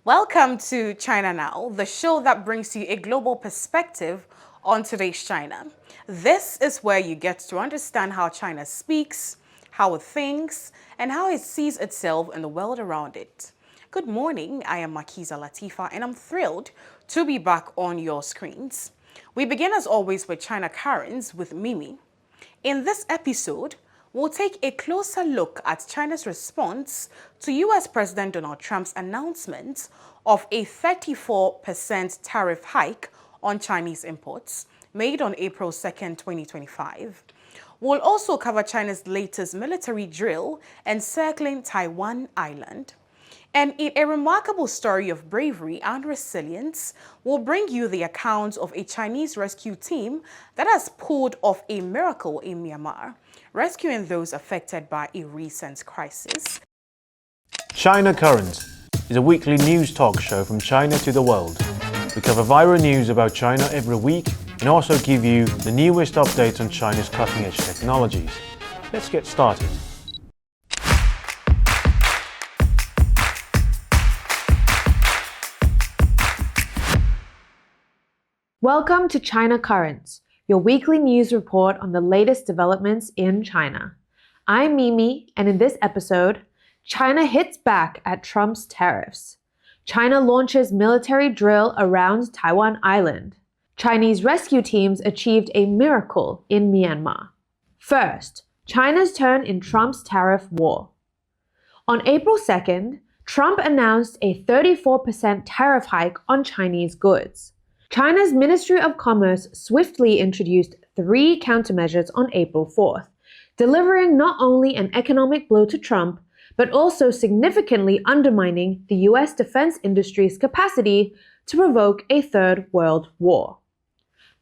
Welcome to China Now, the show that brings you a global perspective on today's China. This is where you get to understand how China speaks, how it thinks, and how it sees itself in the world around it. Good morning, I am Makiza Latifa, and I'm thrilled to be back on your screens. We begin as always with China Currents with Mimi. In this episode, we'll take a closer look at China's response to US President Donald Trump's announcement of a 34% tariff hike on Chinese imports made on April 2nd, 2025. We'll also cover China's latest military drill encircling Taiwan Island. And in a remarkable story of bravery and resilience, we'll bring you the account of a Chinese rescue team that has pulled off a miracle in Myanmar, rescuing those affected by a recent crisis. China Current is a weekly news talk show from China to the world. We cover viral news about China every week and also give you the newest updates on China's cutting-edge technologies. Let's get started. Welcome to China Currents, your weekly news report on the latest developments in China. I'm Mimi, and in this episode, China hits back at Trump's tariffs. China launches military drill around Taiwan Island. Chinese rescue teams achieved a miracle in Myanmar. First, China's turn in Trump's tariff war. On April 2nd, Trump announced a 34% tariff hike on Chinese goods. China's Ministry of Commerce swiftly introduced 3 countermeasures on April 4th, delivering not only an economic blow to Trump, but also significantly undermining the US defense industry's capacity to provoke a third world war.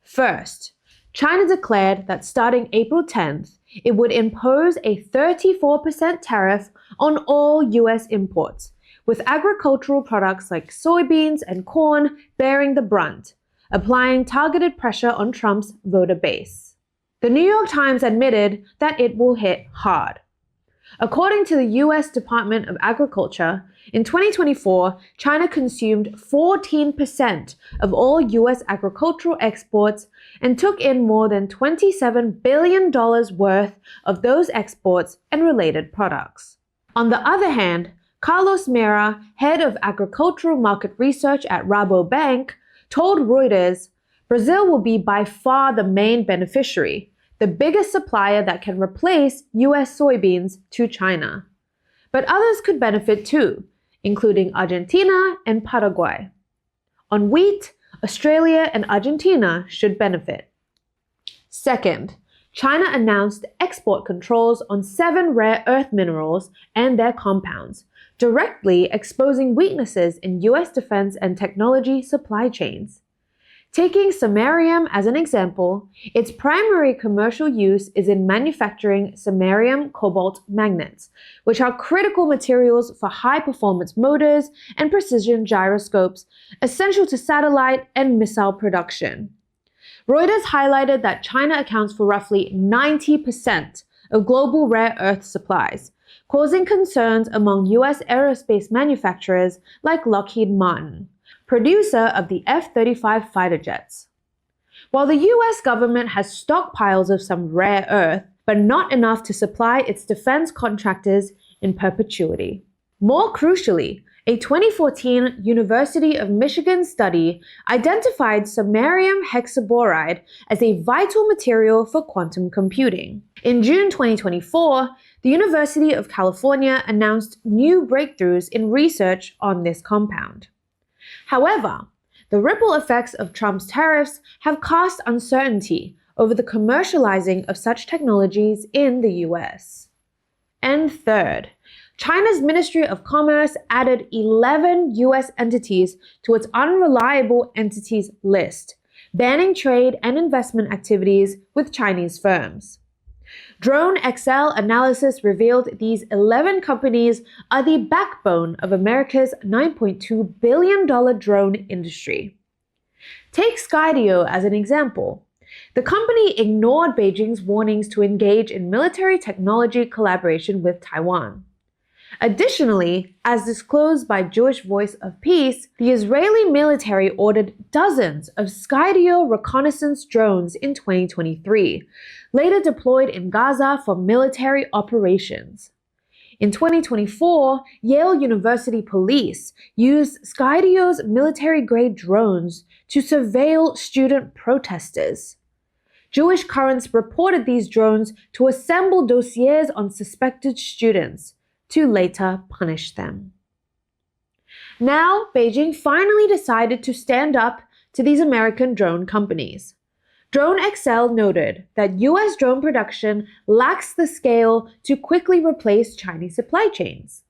First, China declared that starting April 10th, it would impose a 34% tariff on all US imports, with agricultural products like soybeans and corn bearing the brunt, applying targeted pressure on Trump's voter base. The New York Times admitted that it will hit hard. According to the US Department of Agriculture, in 2024, China consumed 14% of all US agricultural exports and took in more than $27 billion worth of those exports and related products. On the other hand, Carlos Mera, head of agricultural market research at Rabobank, told Reuters, Brazil will be by far the main beneficiary, the biggest supplier that can replace US soybeans to China. But others could benefit too, including Argentina and Paraguay. On wheat, Australia and Argentina should benefit. Second, China announced export controls on 7 rare earth minerals and their compounds, directly exposing weaknesses in US defense and technology supply chains. Taking samarium as an example, its primary commercial use is in manufacturing samarium cobalt magnets, which are critical materials for high-performance motors and precision gyroscopes, essential to satellite and missile production. Reuters highlighted that China accounts for roughly 90% of global rare earth supplies, causing concerns among US aerospace manufacturers like Lockheed Martin, producer of the F-35 fighter jets. While the US government has stockpiles of some rare earth, but not enough to supply its defense contractors in perpetuity. More crucially, a 2014 University of Michigan study identified samarium hexaboride as a vital material for quantum computing. In June 2024, the University of California announced new breakthroughs in research on this compound. However, the ripple effects of Trump's tariffs have cast uncertainty over the commercializing of such technologies in the US. And third, China's Ministry of Commerce added 11 US entities to its unreliable entities list, banning trade and investment activities with Chinese firms. Drone XL analysis revealed these 11 companies are the backbone of America's $9.2 billion drone industry. Take Skydio as an example. The company ignored Beijing's warnings to engage in military technology collaboration with Taiwan. Additionally, as disclosed by Jewish Voice of Peace, the Israeli military ordered dozens of Skydio reconnaissance drones in 2023, later deployed in Gaza for military operations. In 2024, Yale University police used Skydio's military-grade drones to surveil student protesters. Jewish Currents reported these drones to assemble dossiers on suspected students, to later punish them. Now, Beijing finally decided to stand up to these American drone companies. DroneXL noted that US drone production lacks the scale to quickly replace Chinese supply chains.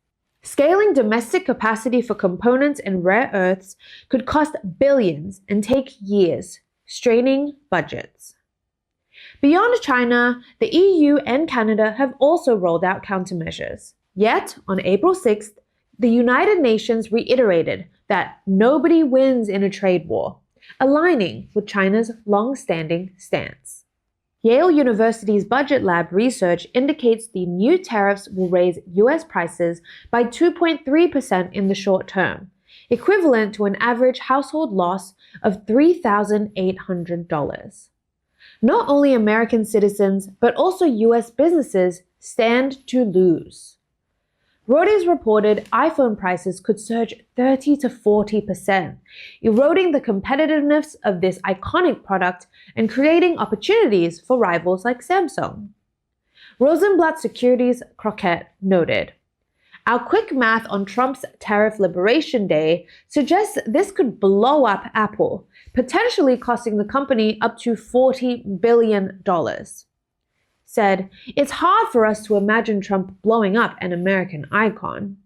Scaling domestic capacity for components and rare earths could cost billions and take years, straining budgets. Beyond China, the EU and Canada have also rolled out countermeasures. Yet, on April 6th, the United Nations reiterated that nobody wins in a trade war, aligning with China's long-standing stance. Yale University's Budget Lab research indicates the new tariffs will raise US prices by 2.3% in the short term, equivalent to an average household loss of $3,800. Not only American citizens, but also US businesses stand to lose. Reuters reported iPhone prices could surge 30 to 40%, eroding the competitiveness of this iconic product and creating opportunities for rivals like Samsung. Rosenblatt Securities Crockett noted, "Our quick math on Trump's Tariff Liberation Day suggests this could blow up Apple, potentially costing the company up to $40 billion. Said, "It's hard for us to imagine Trump blowing up an American icon."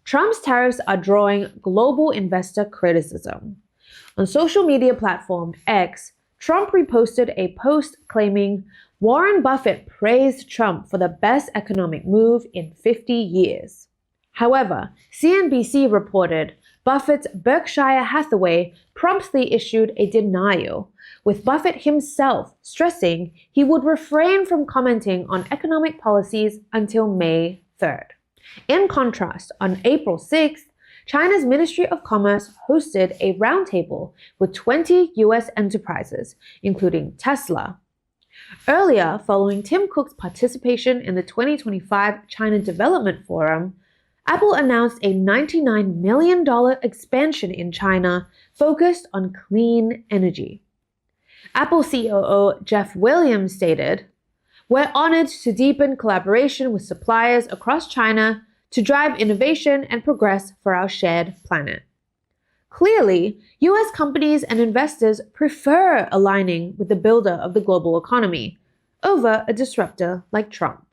Trump's tariffs are drawing global investor criticism. On social media platform X, Trump reposted a post claiming Warren Buffett praised Trump for the best economic move in 50 years. However, CNBC reported Buffett's Berkshire Hathaway promptly issued a denial, with Buffett himself stressing he would refrain from commenting on economic policies until May 3rd. In contrast, on April 6th, China's Ministry of Commerce hosted a roundtable with 20 US enterprises, including Tesla. Earlier, following Tim Cook's participation in the 2025 China Development Forum, Apple announced a $99 million expansion in China focused on clean energy. Apple COO Jeff Williams stated, "We're honored to deepen collaboration with suppliers across China to drive innovation and progress for our shared planet." Clearly, US companies and investors prefer aligning with the builder of the global economy over a disruptor like Trump.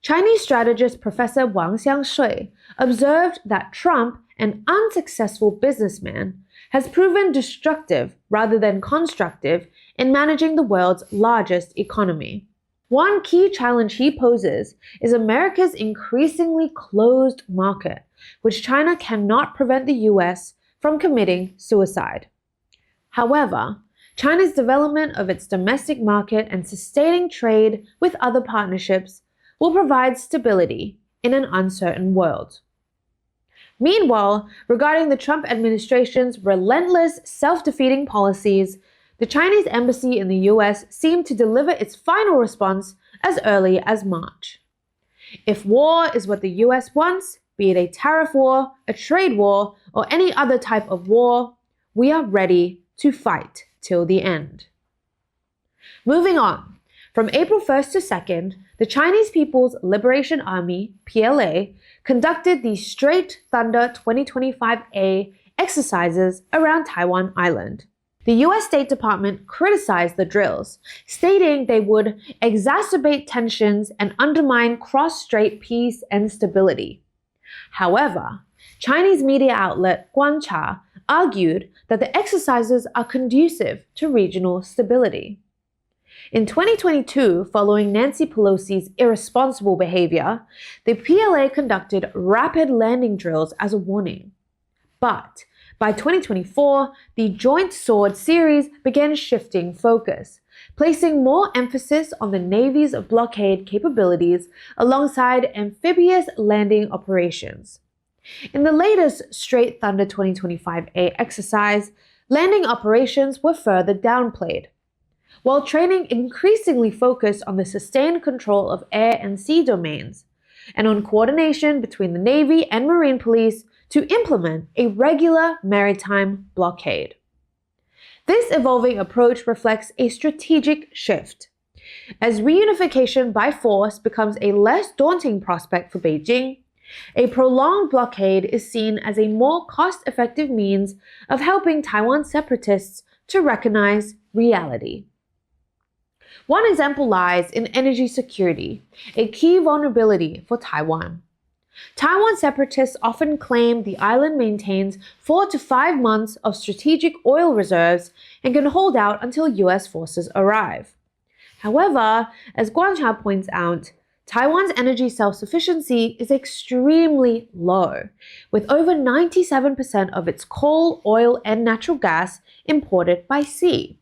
Chinese strategist Professor Wang Xiangshui observed that Trump, an unsuccessful businessman, has proven destructive rather than constructive in managing the world's largest economy. One key challenge he poses is America's increasingly closed market, which China cannot prevent the US from committing suicide. However, China's development of its domestic market and sustaining trade with other partnerships will provide stability in an uncertain world. Meanwhile, regarding the Trump administration's relentless, self-defeating policies, the Chinese embassy in the US seemed to deliver its final response as early as March. If war is what the US wants, be it a tariff war, a trade war, or any other type of war, we are ready to fight till the end. Moving on. From April 1st to 2nd, the Chinese People's Liberation Army, PLA, conducted the Straight Thunder 2025A exercises around Taiwan Island. The US State Department criticized the drills, stating they would exacerbate tensions and undermine cross-strait peace and stability. However, Chinese media outlet Guancha argued that the exercises are conducive to regional stability. In 2022, following Nancy Pelosi's irresponsible behavior, the PLA conducted rapid landing drills as a warning. But by 2024, the Joint Sword series began shifting focus, placing more emphasis on the Navy's blockade capabilities alongside amphibious landing operations. In the latest Straight Thunder 2025A exercise, landing operations were further downplayed, while training increasingly focused on the sustained control of air and sea domains, and on coordination between the Navy and Marine Police to implement a regular maritime blockade. This evolving approach reflects a strategic shift. As reunification by force becomes a less daunting prospect for Beijing, a prolonged blockade is seen as a more cost-effective means of helping Taiwan separatists to recognize reality. One example lies in energy security, a key vulnerability for Taiwan. Taiwan separatists often claim the island maintains 4 to 5 months of strategic oil reserves and can hold out until US forces arrive. However, as Guancha points out, Taiwan's energy self-sufficiency is extremely low, with over 97% of its coal, oil, and natural gas imported by sea.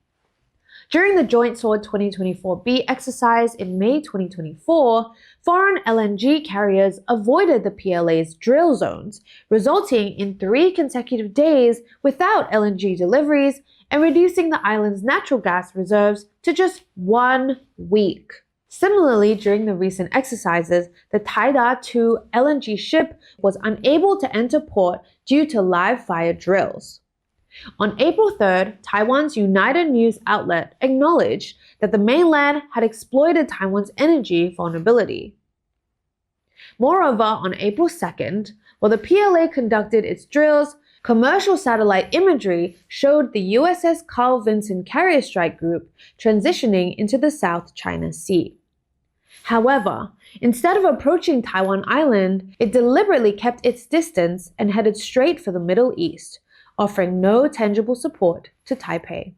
During the Joint Sword 2024B exercise in May 2024, foreign LNG carriers avoided the PLA's drill zones, resulting in 3 consecutive days without LNG deliveries and reducing the island's natural gas reserves to just 1 week. Similarly, during the recent exercises, the Taida 2 LNG ship was unable to enter port due to live fire drills. On April 3rd, Taiwan's United News outlet acknowledged that the mainland had exploited Taiwan's energy vulnerability. Moreover, on April 2nd, while the PLA conducted its drills, commercial satellite imagery showed the USS Carl Vinson Carrier Strike Group transitioning into the South China Sea. However, instead of approaching Taiwan Island, it deliberately kept its distance and headed straight for the Middle East, offering no tangible support to Taipei.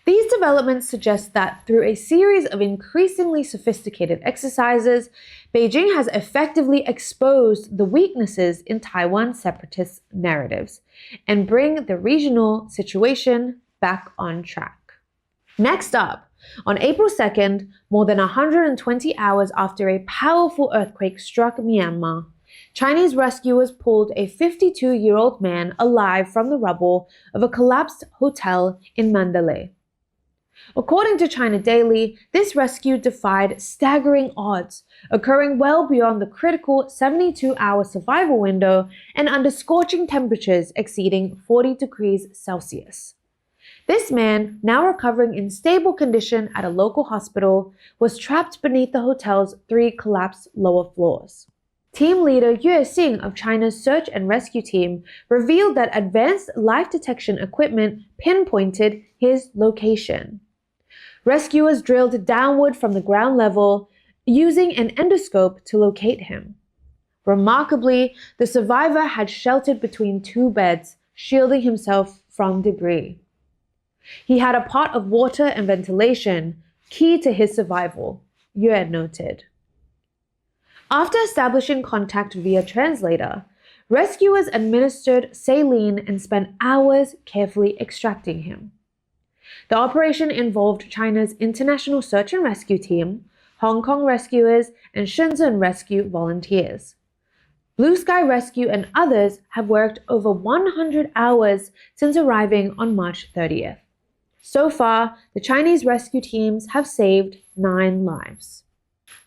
These developments suggest that through a series of increasingly sophisticated exercises, Beijing has effectively exposed the weaknesses in Taiwan separatist narratives and bring the regional situation back on track. Next up, on April 2nd, more than 120 hours after a powerful earthquake struck Myanmar, Chinese rescuers pulled a 52-year-old man alive from the rubble of a collapsed hotel in Mandalay. According to China Daily, this rescue defied staggering odds, occurring well beyond the critical 72-hour survival window and under scorching temperatures exceeding 40 degrees Celsius. This man, now recovering in stable condition at a local hospital, was trapped beneath the hotel's 3 collapsed lower floors. Team leader Xue Lan of China's search and rescue team revealed that advanced life detection equipment pinpointed his location. Rescuers drilled downward from the ground level, using an endoscope to locate him. Remarkably, the survivor had sheltered between 2 beds, shielding himself from debris. He had a pot of water and ventilation, key to his survival, Xue noted. After establishing contact via translator, rescuers administered saline and spent hours carefully extracting him. The operation involved China's International Search and Rescue Team, Hong Kong rescuers, and Shenzhen rescue volunteers. Blue Sky Rescue and others have worked over 100 hours since arriving on March 30th. So far, the Chinese rescue teams have saved 9 lives.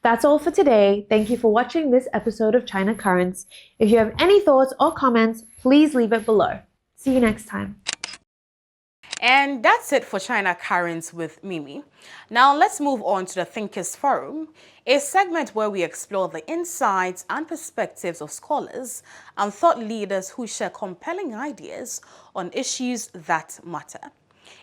That's all for today. Thank you for watching this episode of China Currents. If you have any thoughts or comments, please leave it below. See you next time. And that's it for China Currents with Mimi. Now let's move on to the Thinkers Forum, a segment where we explore the insights and perspectives of scholars and thought leaders who share compelling ideas on issues that matter.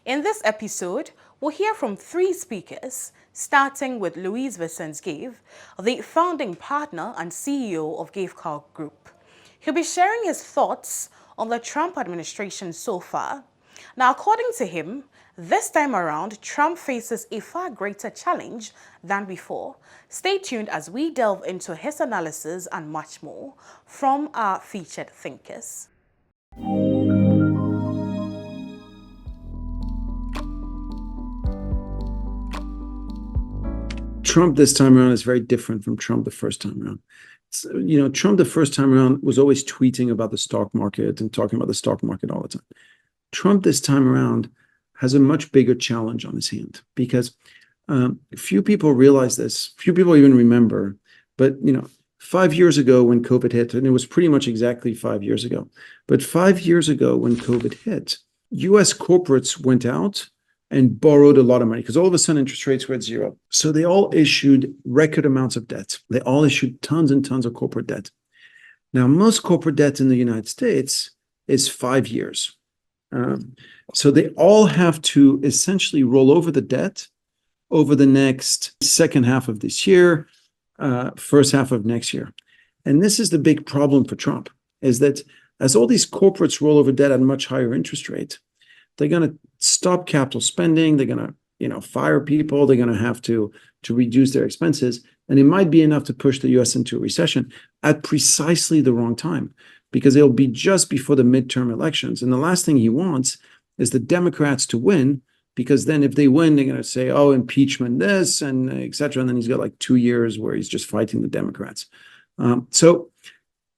In this episode, we'll hear from 3 speakers, starting with Louis-Vincent Gave, the founding partner and CEO of Gave Group. He'll be sharing his thoughts on the Trump administration so far. Now, according to him, this time around, Trump faces a far greater challenge than before. Stay tuned as we delve into his analysis and much more from our featured thinkers. Trump this time around is very different from Trump the first time around. Trump the first time around was always tweeting about the stock market and talking about the stock market all the time. Trump this time around has a much bigger challenge on his hand because few people realize this. Few people even remember. But 5 years ago when COVID hit, and it was pretty much exactly 5 years ago. But 5 years ago when COVID hit, U.S. corporates went out and borrowed a lot of money because all of a sudden interest rates were at zero. So they all issued record amounts of debt. They all issued tons and tons of corporate debt. Now, most corporate debt in the United States is 5 years. So they all have to essentially roll over the debt over the next second half of this year, first half of next year. And this is the big problem for Trump, is that as all these corporates roll over debt at a much higher interest rate, they're going to stop capital spending. They're going to, fire people. They're going to have to reduce their expenses. And it might be enough to push the U.S. into a recession at precisely the wrong time, because it'll be just before the midterm elections. And the last thing he wants is the Democrats to win, because then if they win, they're going to say, oh, impeachment this and et cetera. And then he's got like 2 years where he's just fighting the Democrats. So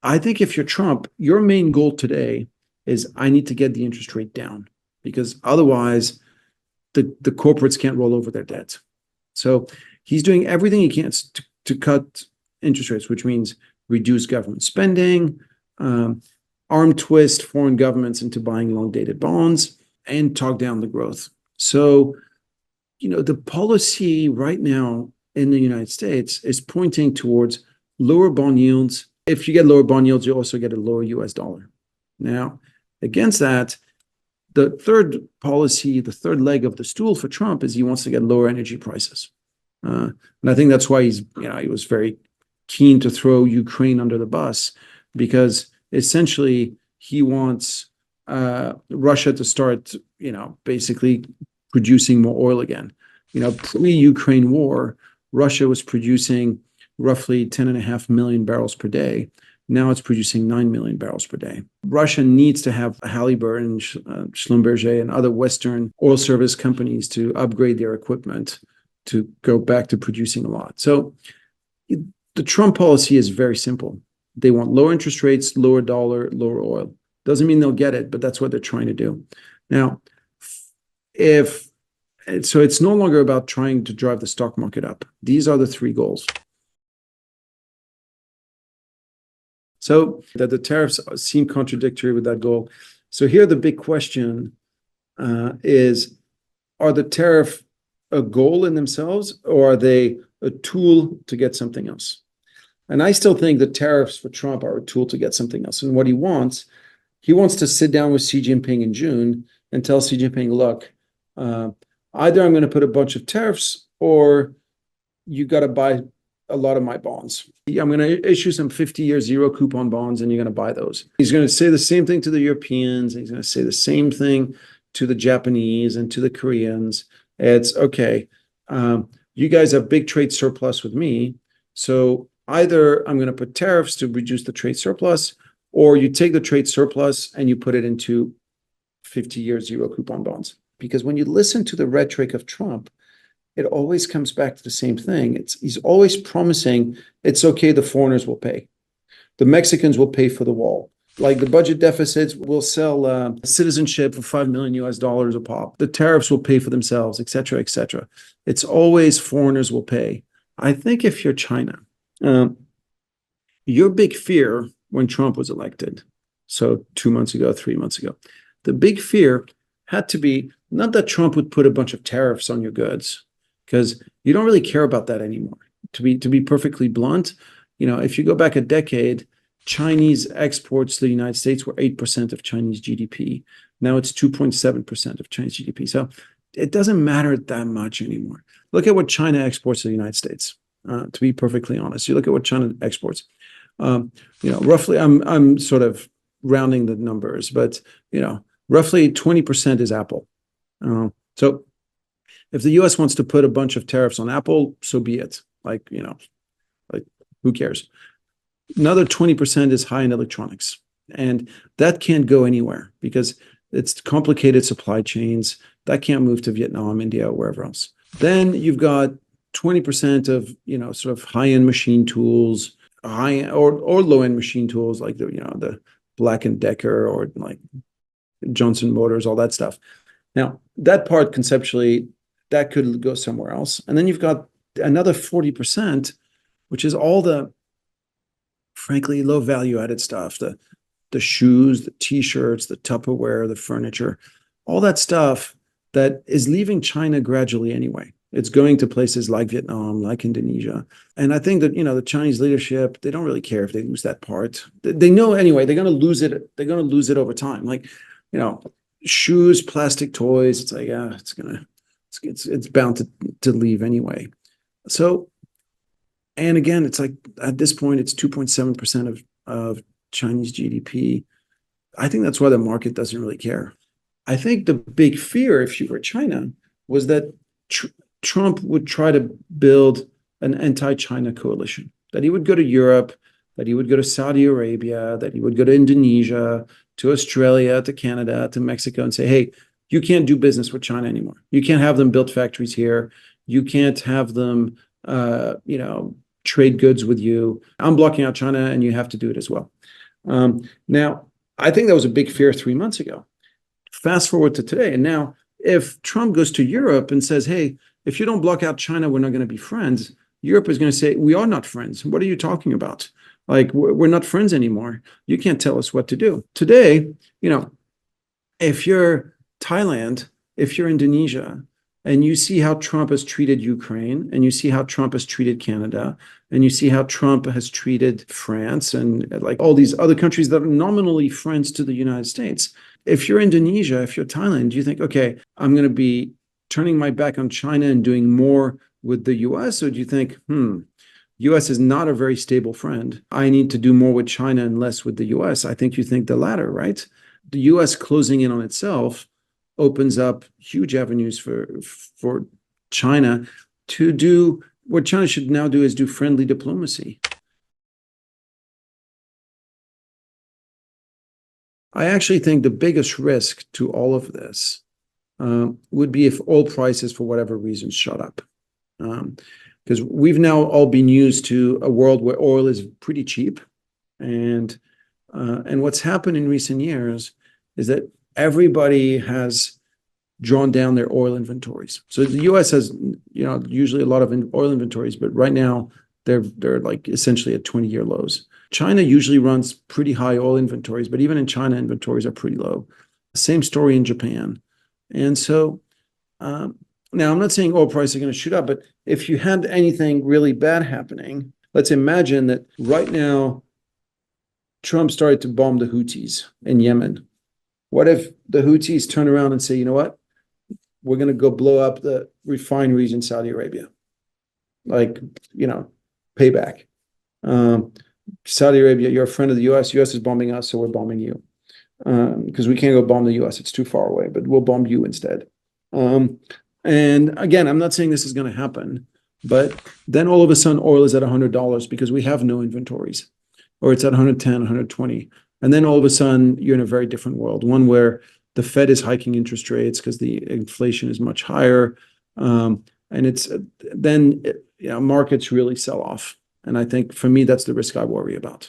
I think if you're Trump, your main goal today is I need to get the interest rate down, because otherwise the corporates can't roll over their debt. So he's doing everything he can to cut interest rates, which means reduce government spending, arm twist foreign governments into buying long-dated bonds, and talk down the growth. So, the policy right now in the United States is pointing towards lower bond yields. If you get lower bond yields, you also get a lower US dollar. Now, against that, the third policy, the third leg of the stool for Trump is he wants to get lower energy prices. And I think that's why he was very keen to throw Ukraine under the bus, because essentially he wants Russia to start, basically producing more oil again. Pre-Ukraine war, Russia was producing roughly 10.5 million barrels per day. Now it's producing 9 million barrels per day. Russia needs to have Halliburton, Schlumberger, and other Western oil service companies to upgrade their equipment to go back to producing a lot. So the Trump policy is very simple. They want lower interest rates, lower dollar, lower oil. Doesn't mean they'll get it, but that's what they're trying to do. Now, so it's no longer about trying to drive the stock market up. These are the three goals. So that the tariffs seem contradictory with that goal. So here the big question is, are the tariff a goal in themselves, or are they a tool to get something else? And I still think the tariffs for Trump are a tool to get something else. And what he wants to sit down with Xi Jinping in June and tell Xi Jinping, look, either I'm going to put a bunch of tariffs, or you got to buy a lot of my bonds. I'm going to issue some 50-year zero coupon bonds, and you're going to buy those. He's going to say the same thing to the Europeans. He's going to say the same thing to the Japanese and to the Koreans. It's okay. You guys have big trade surplus with me. So either I'm going to put tariffs to reduce the trade surplus, or you take the trade surplus and you put it into 50-year zero coupon bonds. Because when you listen to the rhetoric of Trump, it always comes back to the same thing. He's always promising it's okay, the foreigners will pay. The Mexicans will pay for the wall. Like the budget deficits will sell citizenship for $5 million a pop. The tariffs will pay for themselves, et cetera, et cetera. It's always foreigners will pay. I think if you're China, your big fear when Trump was elected, so 2 months ago, 3 months ago, the big fear had to be not that Trump would put a bunch of tariffs on your goods, because you don't really care about that anymore. To be perfectly blunt, if you go back a decade, Chinese exports to the United States were 8% of Chinese GDP. Now it's 2.7% of Chinese GDP. So it doesn't matter that much anymore. Look at what China exports to the United States. To be perfectly honest, you look at what China exports. Roughly, I'm sort of rounding the numbers, but roughly 20% is Apple. So if the U.S. wants to put a bunch of tariffs on Apple, so be it. Like who cares? Another 20% is high-end electronics. And that can't go anywhere because it's complicated supply chains. That can't move to Vietnam, India, or wherever else. Then you've got 20% of, sort of high-end machine tools, high or low-end machine tools like the Black and Decker or like Johnson Motors, all that stuff. Now, that part conceptually, that could go somewhere else. And then you've got another 40%, which is all the, frankly, low value added stuff, the shoes, the t-shirts, the Tupperware, the furniture, all that stuff that is leaving China gradually anyway. It's going to places like Vietnam, like Indonesia. And I think that, the Chinese leadership, they don't really care if they lose that part. They know anyway, they're going to lose it. They're going to lose it over time. Like, shoes, plastic toys, it's like, it's bound to leave anyway. So, and again, it's like at this point, it's 2.7% of Chinese GDP. I think that's why the market doesn't really care. I think the big fear, if you were China, was that Trump would try to build an anti-China coalition, that he would go to Europe, that he would go to Saudi Arabia, that he would go to Indonesia, to Australia, to Canada, to Mexico, and say, hey, you can't do business with China anymore. You can't have them build factories here. You can't have them, trade goods with you. I'm blocking out China, and you have to do it as well. Now, I think that was a big fear 3 months ago. Fast forward to today, and now if Trump goes to Europe and says, hey, if you don't block out China, we're not going to be friends, Europe is going to say, we are not friends. What are you talking about? Like, we're not friends anymore. You can't tell us what to do. Today, if you're Thailand, if you're Indonesia, and you see how Trump has treated Ukraine, and you see how Trump has treated Canada, and you see how Trump has treated France, and like all these other countries that are nominally friends to the United States. If you're Indonesia, if you're Thailand, you think, okay, I'm going to be turning my back on China and doing more with the US? Or do you think, US is not a very stable friend. I need to do more with China and less with the US. I think you think the latter, right? The US closing in on itself opens up huge avenues for China to do what China should now do, is do friendly diplomacy. I actually think the biggest risk to all of this would be if oil prices, for whatever reason, shot up. Because we've now all been used to a world where oil is pretty cheap. And what's happened in recent years is that everybody has drawn down their oil inventories. So the US has, usually a lot of oil inventories, but right now they're like essentially at 20-year lows. China usually runs pretty high oil inventories, but even in China, inventories are pretty low. Same story in Japan. And so now I'm not saying oil prices are going to shoot up, but if you had anything really bad happening, let's imagine that right now Trump started to bomb the Houthis in Yemen. What if the Houthis turn around and say, you know what? We're going to go blow up the refineries in Saudi Arabia. Like, payback. Saudi Arabia, you're a friend of the US. US is bombing us, so we're bombing you. Because we can't go bomb the US. It's too far away, but we'll bomb you instead. And again, I'm not saying this is going to happen, but then all of a sudden oil is at $100 because we have no inventories, or it's at 110, 120. And then all of a sudden you're in a very different world, one where the Fed is hiking interest rates because the inflation is much higher. And it's then, markets really sell off. And I think for me, that's the risk I worry about.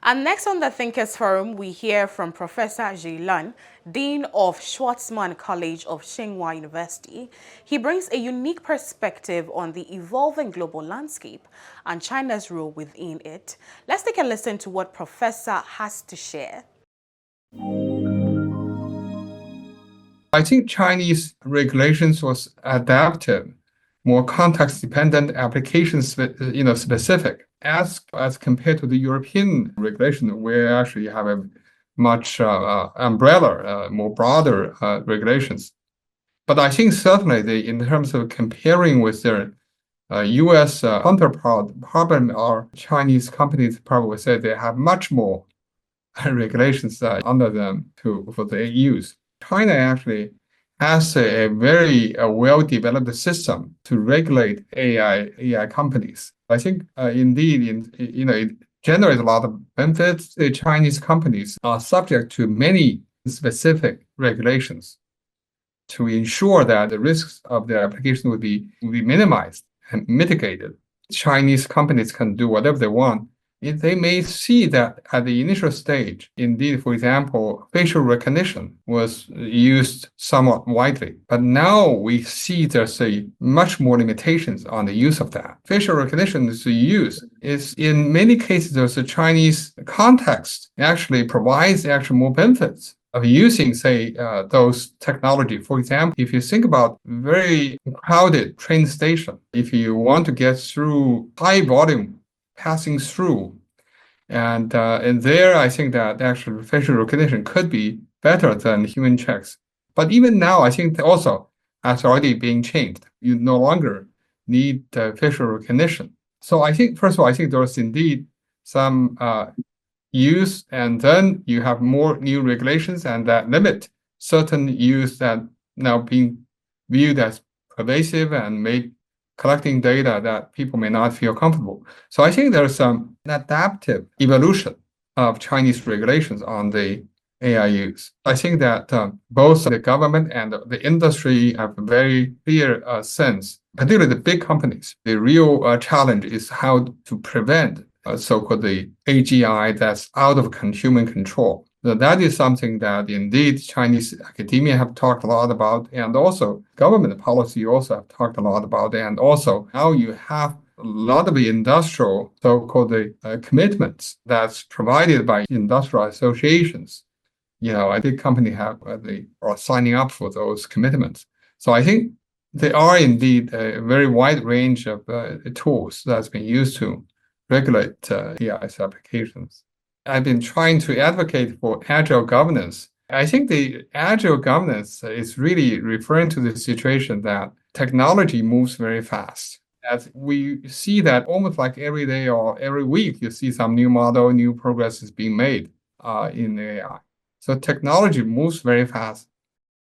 And next on the Thinkers Forum, we hear from Professor Xue Lan, Dean of Schwarzman College of Tsinghua University. He brings a unique perspective on the evolving global landscape and China's role within it. Let's take a listen to what Professor has to share. I think Chinese regulations was adaptive, more context-dependent, application-specific, as compared to the European regulation, where actually you have a much umbrella, more broader regulations. But I think certainly in terms of comparing with their U.S. counterpart, probably our Chinese companies probably say they have much more regulations under them for the EUs. China actually has a very well-developed system to regulate AI companies. I think indeed, it generates a lot of benefits. The Chinese companies are subject to many specific regulations to ensure that the risks of their application will be minimized. mitigated, Chinese companies can do whatever they want. They may see that at the initial stage, indeed, for example, facial recognition was used somewhat widely. But now we see there's a much more limitations on the use of that. Facial recognition is used is in many cases there's a Chinese context actually provides actually more benefits of using, say, those technology. For example, if you think about very crowded train station, if you want to get through high volume passing through, and there I think that actually facial recognition could be better than human checks. But even now, I think also has already been changed. You no longer need facial recognition. So I think, first of all, I think there's indeed some use, and then you have more new regulations and that limit certain use that now being viewed as pervasive and made collecting data that people may not feel comfortable. So I think there's some adaptive evolution of Chinese regulations on the AI use. I think that both the government and the industry have a very clear sense, particularly the big companies. The real challenge is how to prevent so-called the AGI that's out of human control. So that is something that indeed Chinese academia have talked a lot about, and also government policy also have talked a lot about, and also now you have a lot of the industrial so-called commitments that's provided by industrial associations. I think companies are signing up for those commitments. So I think there are indeed a very wide range of tools that's been used to regulate AI's applications. I've been trying to advocate for agile governance. I think the agile governance is really referring to the situation that technology moves very fast. As we see that almost like every day or every week, you see some new model, new progress is being made in AI. So technology moves very fast.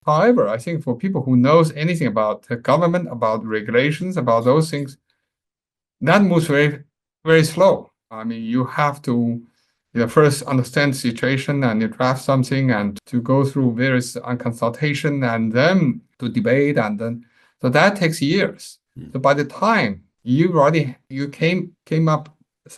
However, I think for people who knows anything about the government, about regulations, about those things, that moves very, very slow. I mean, you have to first understand the situation and you draft something and to go through various consultation and then to debate, and then so that takes years. So by the time you came up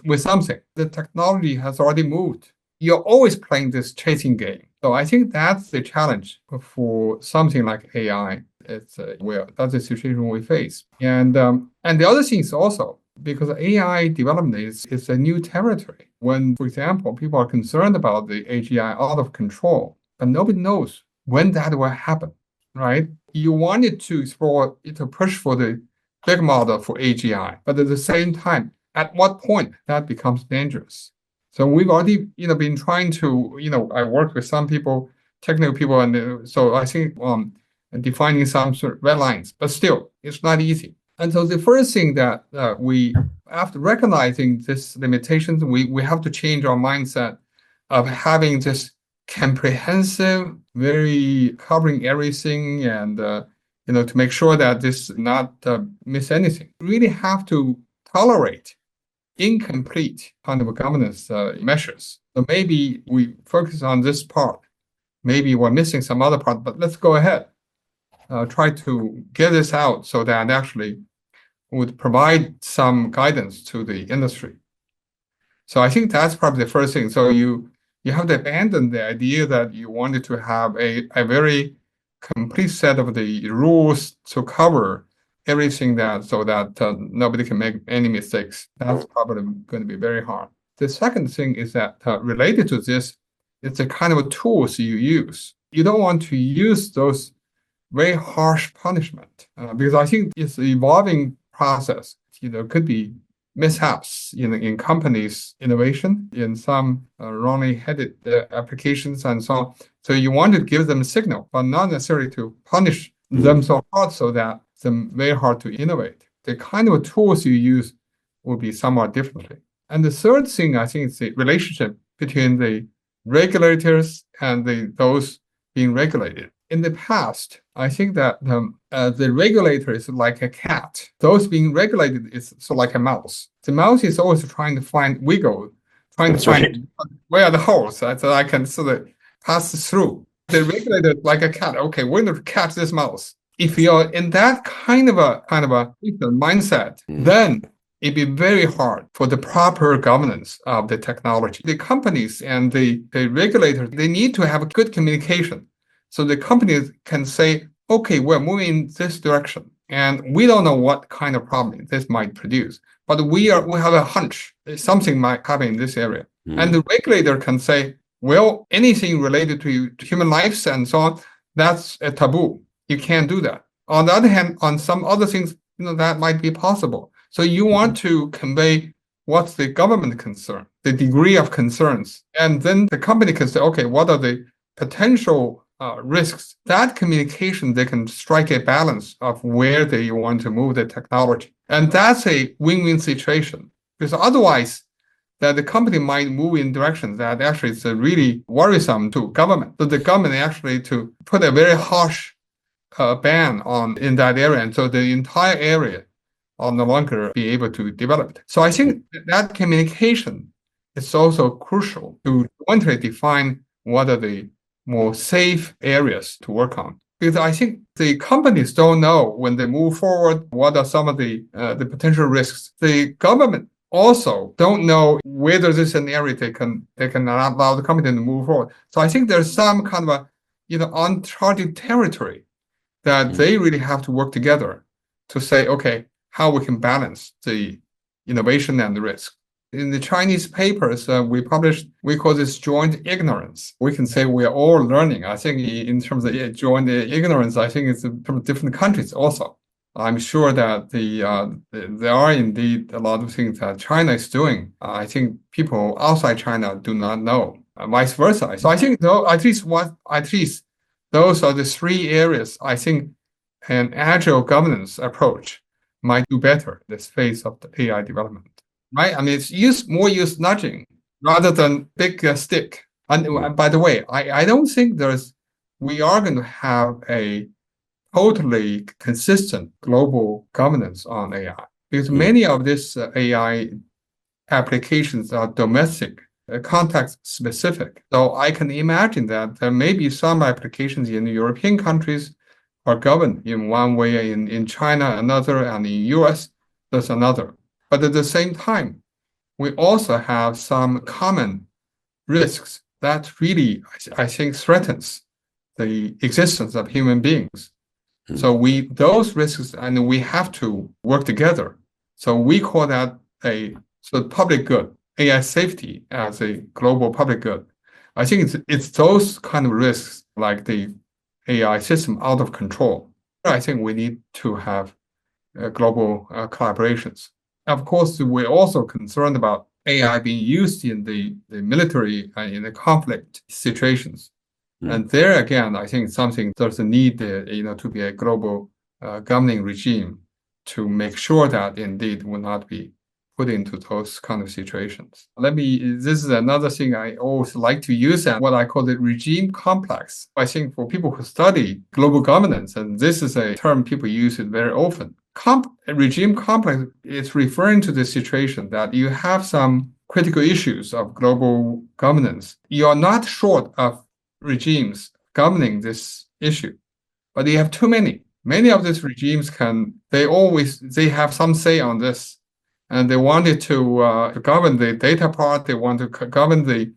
with something, the technology has already moved. You're always playing this chasing game. So I think that's the challenge for something like AI. That's the situation we face. And the other thing is also, because AI development is a new territory. When, for example, people are concerned about the AGI out of control, but nobody knows when that will happen, right? You wanted to explore, to push for the big model for AGI, but at the same time, at what point that becomes dangerous? So we've already, been trying to, I work with some people, technical people, and so I think defining some sort of red lines, but still, it's not easy. And so the first thing that we, after recognizing this limitations, we have to change our mindset of having this comprehensive, very covering everything, and to make sure that this not miss anything. We really have to tolerate incomplete kind of governance measures. So maybe we focus on this part. Maybe we're missing some other part, but let's go ahead. Try to get this out so that actually would provide some guidance to the industry. So I think that's probably the first thing. So you have to abandon the idea that you wanted to have a very complete set of the rules to cover everything so that nobody can make any mistakes. That's probably going to be very hard. The second thing is that related to this, it's the kind of tools you use. You don't want to use those very harsh punishment because I think it's an evolving process. Could be mishaps in companies' innovation, in some wrongly headed applications and so on. So you want to give them a signal, but not necessarily to punish them so hard so that it's very hard to innovate. The kind of tools you use will be somewhat differently. And the third thing, I think, is the relationship between the regulators and those being regulated. In the past, I think that the regulator is like a cat. Those being regulated is sort of like a mouse. The mouse is always trying to find wiggle, trying to find where are the holes so I can sort of pass through. The regulator, like a cat, okay, we're going to catch this mouse. if you're in that kind of a mindset, then it'd be very hard for the proper governance of the technology. The companies and the regulators, they need to have a good communication. So the companies can say, okay, we're moving in this direction, and we don't know what kind of problem this might produce, but we have a hunch something might happen in this area. And the regulator can say, well, anything related to human lives and so on, that's a taboo. You can't do that. On the other hand, on some other things, that might be possible. So you want to convey what's the government concern, the degree of concerns, and then the company can say, okay, what are the potential risks? That communication, they can strike a balance of where they want to move the technology. And that's a win-win situation, because otherwise, that the company might move in directions that actually is really worrisome to government. So the government actually to put a very harsh ban in that area, and so the entire area will no longer be able to develop it. So I think that communication is also crucial to jointly define what are the more safe areas to work on. Because I think the companies don't know when they move forward what are some of the potential risks. The government also don't know whether this is an area they can allow the company to move forward. So I think there's some kind of uncharted territory that they really have to work together to say, okay, how we can balance the innovation and the risk. In the Chinese papers we published, we call this joint ignorance. We can say we are all learning. I think in terms of joint ignorance, I think it's from different countries also. I'm sure that there are indeed a lot of things that China is doing. I think people outside China do not know, vice versa. So I think though at least those are the three areas I think an agile governance approach might do better in this phase of the AI development. Right? I mean, it's more use nudging rather than big stick. And by the way, I don't think we are going to have a totally consistent global governance on AI, because many of these AI applications are domestic, context specific. So I can imagine that there may be some applications in European countries are governed in one way, in China another, and in US there's another. But at the same time, we also have some common risks that really, I think, threatens the existence of human beings. So those risks, and we have to work together. So we call that public good, AI safety as a global public good. I think it's those kind of risks, like the AI system out of control. I think we need to have global collaborations. Of course, we're also concerned about AI being used in the military and in the conflict situations. And there again, I think there's a need, to be a global governing regime to make sure that indeed will not be put into those kind of situations. This is another thing I always like to use, and what I call the regime complex. I think for people who study global governance, and this is a term people use it very often, regime complex is referring to the situation that you have some critical issues of global governance. You are not short of regimes governing this issue, but you have too many. Many of these regimes they have some say on this, and they wanted to govern the data part, they want to govern the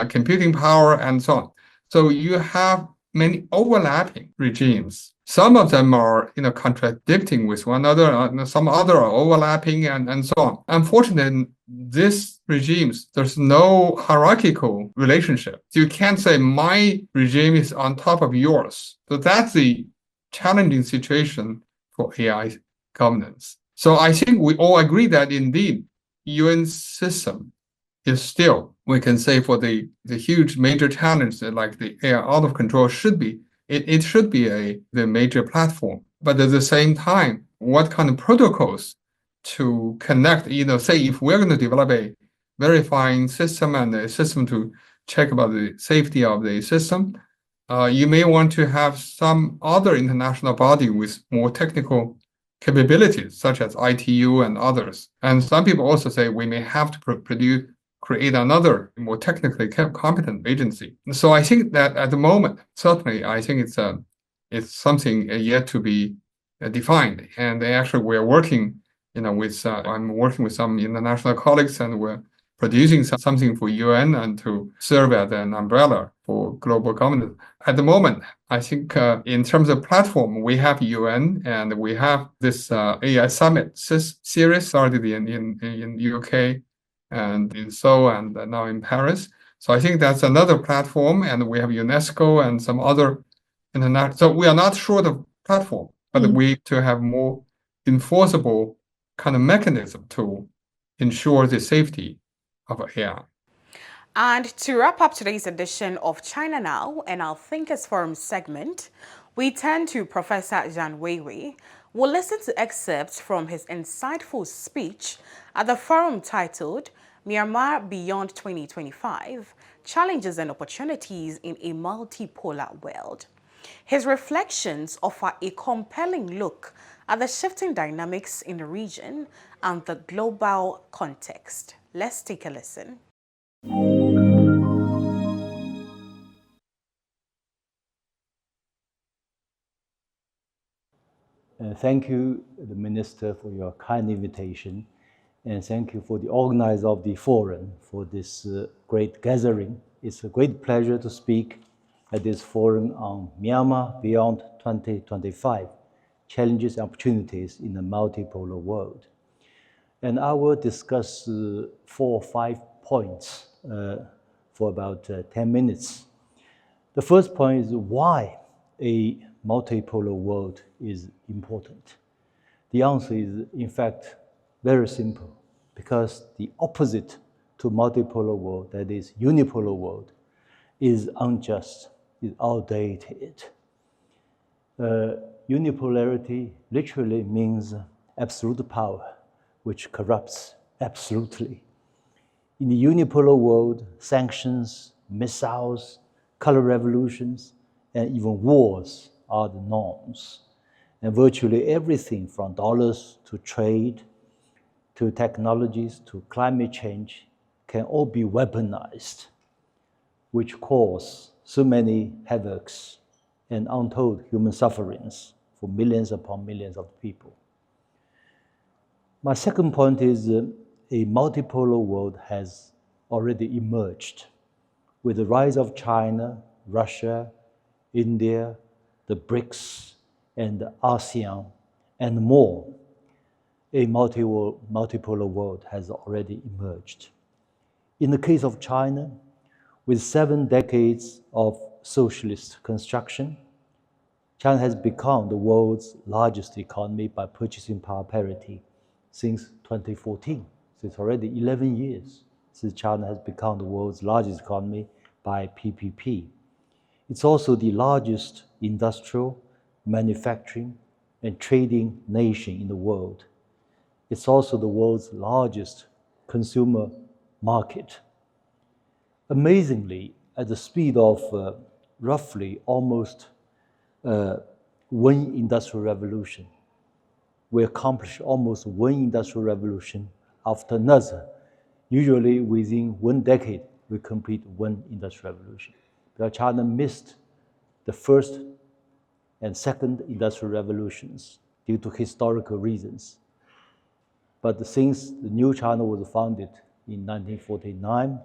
computing power, and so on. So you have many overlapping regimes. Some of them are contradicting with one another, some other are overlapping, and so on. Unfortunately, these regimes, there's no hierarchical relationship. So you can't say my regime is on top of yours. So that's the challenging situation for AI governance. So I think we all agree that indeed UN system is still, we can say, for the huge major challenge that like the AI out of control should be, it should be the major platform. But at the same time, what kind of protocols to connect, say if we're going to develop a verifying system and a system to check about the safety of the system, you may want to have some other international body with more technical capabilities, such as ITU and others. And some people also say we may have to create another more technically competent agency. So I think that at the moment, certainly, I think it's it's something yet to be defined. And actually, we're working, with I'm working with some international colleagues, and we're producing something for UN and to serve as an umbrella for global governance. At the moment, I think in terms of platform, we have UN and we have this AI Summit series started in UK and in Seoul and now in Paris. So I think that's another platform, and we have UNESCO and some other international. So we are not short of platform, but we to have more enforceable kind of mechanism to ensure the safety of AI. And to wrap up today's edition of China Now and our Thinkers Forum segment, we turn to Professor Zhang Weiwei. We'll listen to excerpts from his insightful speech at the forum titled Myanmar Beyond 2025, Challenges and Opportunities in a Multipolar World. His reflections offer a compelling look at the shifting dynamics in the region and the global context. Let's take a listen. Thank you, the Minister, for your kind invitation, and thank you for the organizer of the forum for this great gathering. It's a great pleasure to speak at this forum on Myanmar Beyond 2025, Challenges and Opportunities in a Multipolar World. And I will discuss 4 or 5 points for about 10 minutes. The first point is why a multipolar world is important. The answer is, in fact, very simple, because the opposite to multipolar world, that is unipolar world, is unjust, is outdated. Unipolarity literally means absolute power, which corrupts absolutely. In the unipolar world, sanctions, missiles, color revolutions, and even wars are the norms. And virtually everything from dollars to trade, to technologies, to climate change can all be weaponized, which cause so many havocs and untold human sufferings for millions upon millions of people. My second point is a multipolar world has already emerged with the rise of China, Russia, India, the BRICS, and the ASEAN, and more. A multipolar world has already emerged. In the case of China, with 7 decades of socialist construction, China has become the world's largest economy by purchasing power parity since 2014. So it's already 11 years since China has become the world's largest economy by PPP. It's also the largest industrial, manufacturing, and trading nation in the world. It's also the world's largest consumer market. Amazingly, at the speed of roughly almost one industrial revolution, we accomplish almost one industrial revolution after another. Usually within 1 decade, we complete one industrial revolution. But China missed the first and second industrial revolutions due to historical reasons. But since the new China was founded in 1949,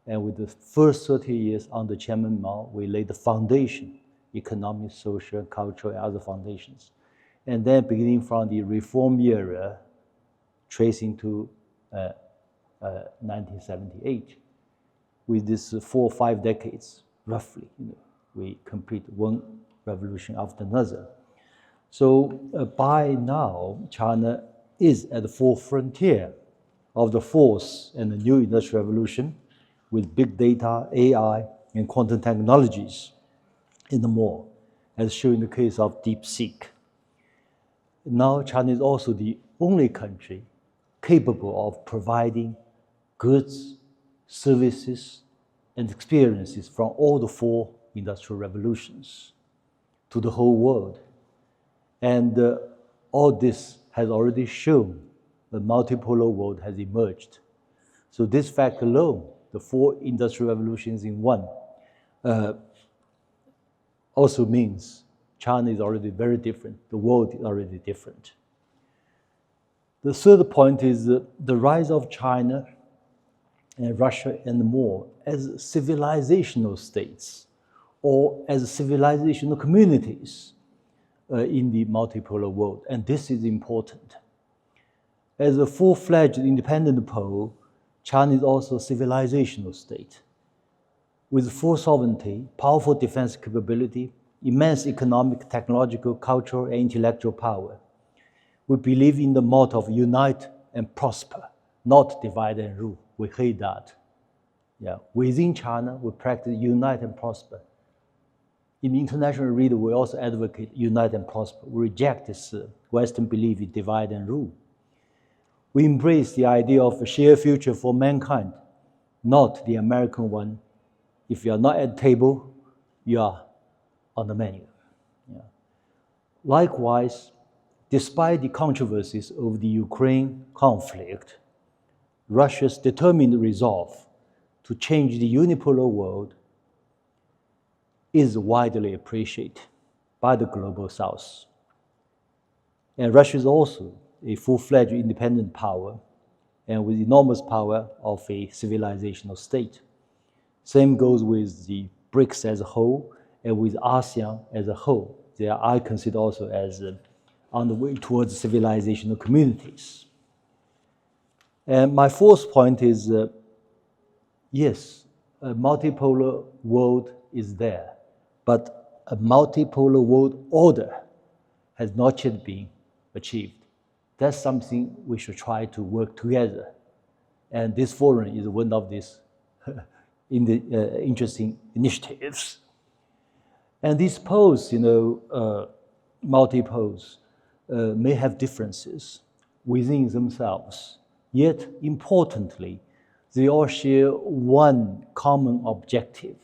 and with the first 30 years under Chairman Mao, we laid the foundation, economic, social, cultural, and other foundations. And then beginning from the reform era, tracing to 1978, with this 4 or 5 decades, roughly, we complete one revolution after another. So by now, China is at the forefront here of the fourth and the new industrial revolution with big data, AI, and quantum technologies and more, as shown in the case of DeepSeek. Now, China is also the only country capable of providing goods, services, and experiences from all the 4 industrial revolutions to the whole world. And all this has already shown the multipolar world has emerged. So this fact alone, the 4 industrial revolutions in one, also means China is already very different. The world is already different. The third point is the rise of China and Russia and more as civilizational states or as civilizational communities in the multipolar world. And this is important. As a full-fledged independent pole, China is also a civilizational state with full sovereignty, powerful defense capability, immense economic, technological, cultural, and intellectual power. We believe in the motto of unite and prosper, not divide and rule. We hate that. Yeah. Within China, we practice unite and prosper. In the international arena, we also advocate unite and prosper. We reject this Western belief in divide and rule. We embrace the idea of a shared future for mankind, not the American one. If you are not at the table, you are on the menu. Yeah. Likewise, despite the controversies over the Ukraine conflict, Russia's determined resolve to change the unipolar world is widely appreciated by the global South. And Russia is also a full-fledged independent power and with enormous power of a civilizational state. Same goes with the BRICS as a whole and with ASEAN as a whole. They are, I consider also as on the way towards civilizational communities. And my fourth point is, yes, a multipolar world is there, but a multipolar world order has not yet been achieved. That's something we should try to work together. And this forum is one of these interesting initiatives. And these poles, multi-poles, may have differences within themselves, yet importantly, they all share one common objective.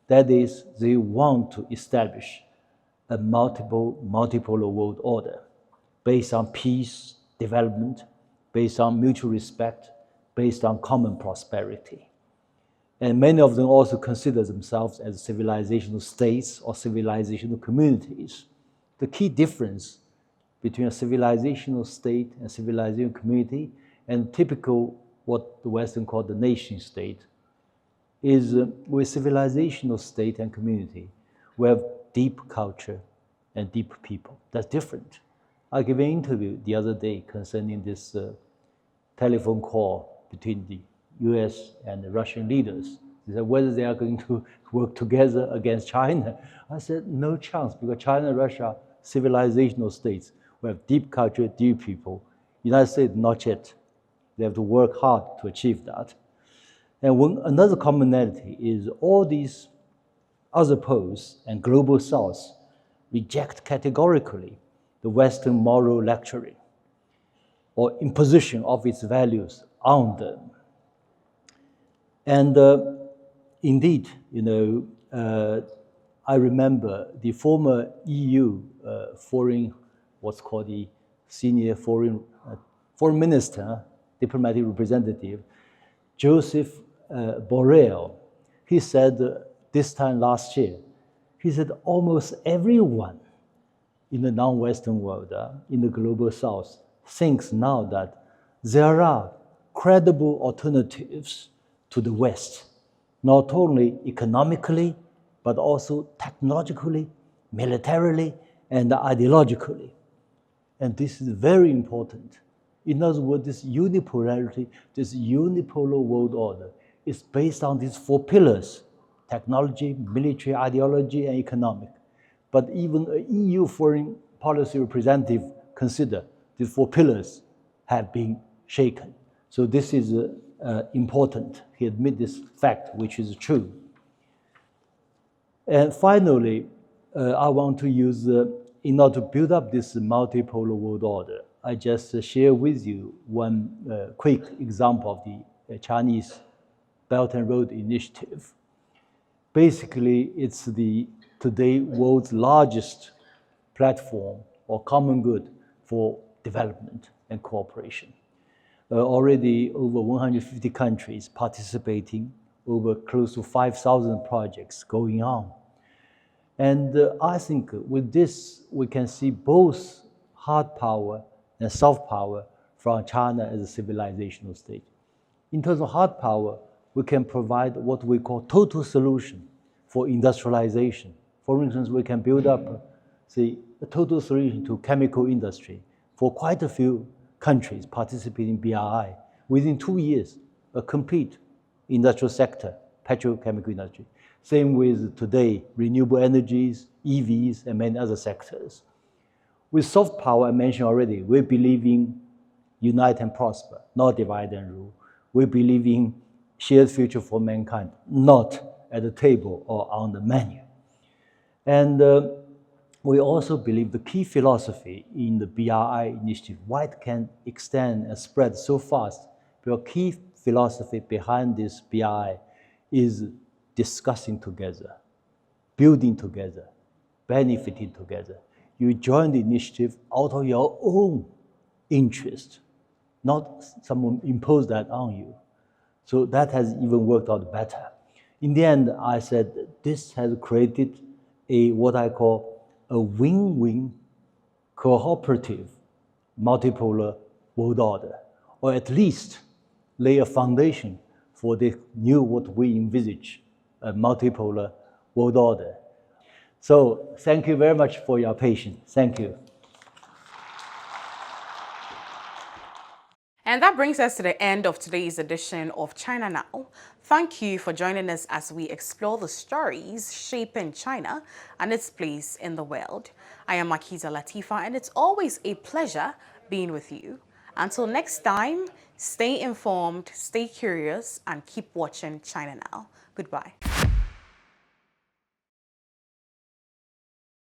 That is, they want to establish a multipolar world order based on peace, development, based on mutual respect, based on common prosperity. And many of them also consider themselves as civilizational states or civilizational communities. The key difference between a civilizational state and civilizational community and typical what the Western call the nation state is with civilizational state and community, we have deep culture and deep people. That's different. I gave an interview the other day concerning this telephone call between the US and the Russian leaders. They said whether they are going to work together against China. I said no chance, because China and Russia are civilizational states. We have deep culture, deep people. United States, not yet. They have to work hard to achieve that. And another commonality is all these other poles and global South reject categorically the Western moral lecturing or imposition of its values on them. And indeed, I remember the former EU foreign, what's called the senior foreign minister, diplomatic representative, Joseph Borrell. He said this time last year, he said almost everyone in the non-Western world, in the global South, thinks now that there are credible alternatives to the West, not only economically, but also technologically, militarily, and ideologically. And this is very important. In other words, this unipolarity, this unipolar world order is based on these four pillars: technology, military, ideology, and economic. But even an EU foreign policy representative consider these four pillars have been shaken. So this is important. He admits this fact, which is true. And finally, I want to use, in order to build up this multipolar world order, I just share with you one quick example of the Chinese Belt and Road Initiative. Basically, it's the today world's largest platform or common good for development and cooperation. Already over 150 countries participating, over close to 5,000 projects going on. And I think with this, we can see both hard power and soft power from China as a civilizational state. In terms of hard power, we can provide what we call total solution for industrialization. For instance, we can build up, say, a total solution to chemical industry for quite a few countries participating in BRI. Within 2 years, a complete industrial sector, petrochemical industry. Same with today, renewable energies, EVs, and many other sectors. With soft power, I mentioned already, we believe in unite and prosper, not divide and rule. We believe in shared future for mankind, not at the table or on the menu. And we also believe the key philosophy in the BRI initiative, why it can extend and spread so fast, the key philosophy behind this BRI is discussing together, building together, benefiting together. You join the initiative out of your own interest, not someone impose that on you. So that has even worked out better. In the end, I said this has created what I call a win-win cooperative multipolar world order, or at least lay a foundation for the new what we envisage, a multipolar world order. So thank you very much for your patience. Thank you. And that brings us to the end of today's edition of China Now. Thank you for joining us as we explore the stories shaping China and its place in the world. I am Makiza Latifa, and it's always a pleasure being with you. Until next time, stay informed, stay curious, and keep watching China Now. Goodbye.